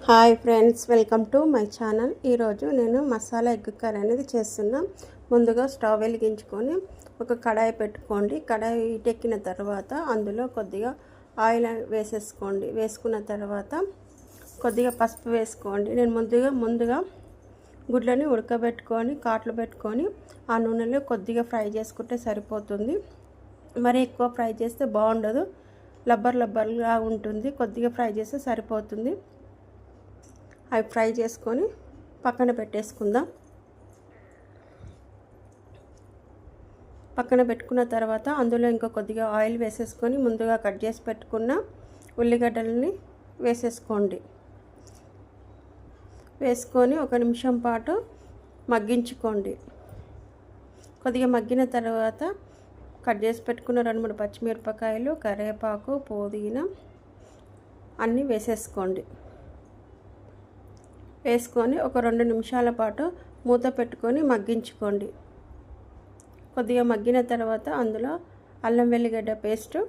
Hi friends, welcome to my channel. ఈరోజు నేను masala egg curry అనేది చేస్తున్నా. ముందుగా స్టవ్ వెలిగించుకొని ఒక కడాయి పెట్టుకోండి. కడాయి హీటెక్కిన తర్వాత అందులో కొద్దిగా ఆయిల్ వేసేసుకోండి. వేసుకున్న తర్వాత కొద్దిగా పసుపు వేసుకోండి. నేను ముందుగా గుడ్లని ఉడకబెట్టుకొని కాట్లు పెట్టుకొని ఆ నూనెలో కొద్దిగా ఫ్రై చేసుకుంటే సరిపోతుంది. మరి ఎక్కువ ఫ్రై చేస్తే బాగుండదు, లబ్బర్గా ఉంటుంది. కొద్దిగా ఫ్రై చేస్తే సరిపోతుంది. అవి ఫ్రై చేసుకొని పక్కన పెట్టేసుకుందాం. పక్కన పెట్టుకున్న తర్వాత అందులో ఇంకా కొద్దిగా ఆయిల్ వేసేసుకొని ముందుగా కట్ చేసి పెట్టుకున్న ఉల్లిగడ్డలని వేసేసుకోండి. వేసుకొని 1 నిమిషం పాటు మగ్గించుకోండి. కొద్దిగా మగ్గిన తర్వాత కట్ చేసి పెట్టుకున్న 2-3 పచ్చిమిరపకాయలు, కరివేపాకు, పుదీనా అన్నీ వేసేసుకోండి. వేసుకొని ఒక 2 నిమిషాల పాటు మూత పెట్టుకొని మగ్గించుకోండి. కొద్దిగా మగ్గిన తర్వాత అందులో అల్లం వెల్లిగడ్డ పేస్టు,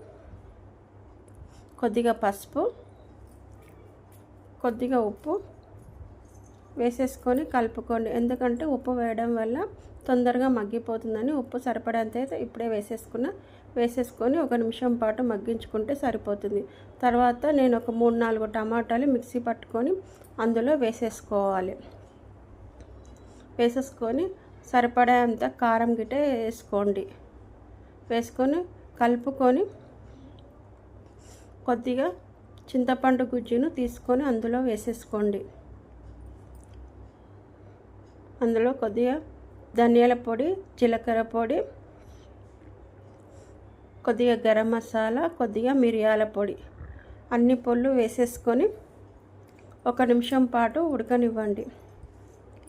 కొద్దిగా పసుపు, కొద్దిగా ఉప్పు వేసేసుకొని కలుపుకోండి. ఎందుకంటే ఉప్పు వేయడం వల్ల తొందరగా మగ్గిపోతుందని ఉప్పు సరిపడంత అయితే ఇప్పుడే వేసేసుకొని 1 నిమిషం పాటు మగ్గించుకుంటే సరిపోతుంది. తర్వాత నేను ఒక 3-4 టమాటాలు మిక్సీ పట్టుకొని అందులో వేసేసుకోవాలి. వేసేసుకొని సరిపడేంత కారం గిట్టే వేసుకోండి. వేసుకొని కలుపుకొని కొద్దిగా చింతపండు గుజ్జును తీసుకొని అందులో వేసేసుకోండి. అందులో కొద్దిగా ధనియాల పొడి, జీలకర్ర పొడి, కొద్దిగా గరం మసాలా, కొద్దిగా మిరియాల పొడి అన్ని పొళ్ళు వేసేసుకొని 1 నిమిషం పాటు ఉడకనివ్వండి.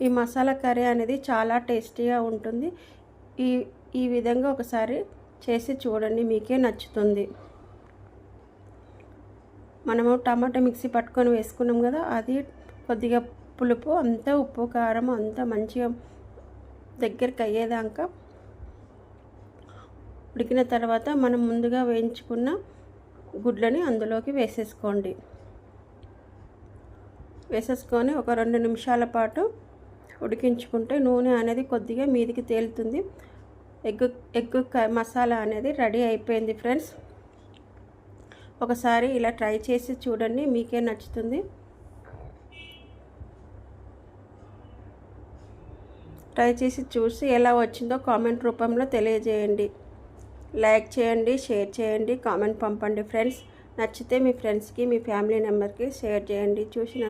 ఈ మసాలా కర్రీ అనేది చాలా టేస్టీగా ఉంటుంది. ఈ విధంగా ఒకసారి చేసి చూడండి, మీకే నచ్చుతుంది. మనము టమాటా మిక్సీ పట్టుకొని వేసుకున్నాం కదా, అది కొద్దిగా పులుపు అంతా ఉప్పు కారం అంతా మంచిగా దగ్గరికి అయ్యేదాకా ఉడికిన తర్వాత మనం ముందుగా వేయించుకున్న గుడ్లని అందులోకి వేసేసుకోండి. వేసేసుకొని ఒక 2 నిమిషాల పాటు ఉడికించుకుంటే నూనె అనేది కొద్దిగా మీదికి తేలుతుంది. ఎగ్ మసాలా అనేది రెడీ అయిపోయింది ఫ్రెండ్స్. ఒకసారి ఇలా ట్రై చేసి చూడండి, మీకే నచ్చుతుంది. ట్రై చేసి చూసి ఎలా వచ్చిందో కామెంట్ రూపంలో తెలియజేయండి. లైక్ చేయండి, షేర్ చేయండి, కామెంట్ పంపండి ఫ్రెండ్స్. నచ్చితే మీ ఫ్రెండ్స్కి, మీ ఫ్యామిలీ మెంబర్కి షేర్ చేయండి. చూసిన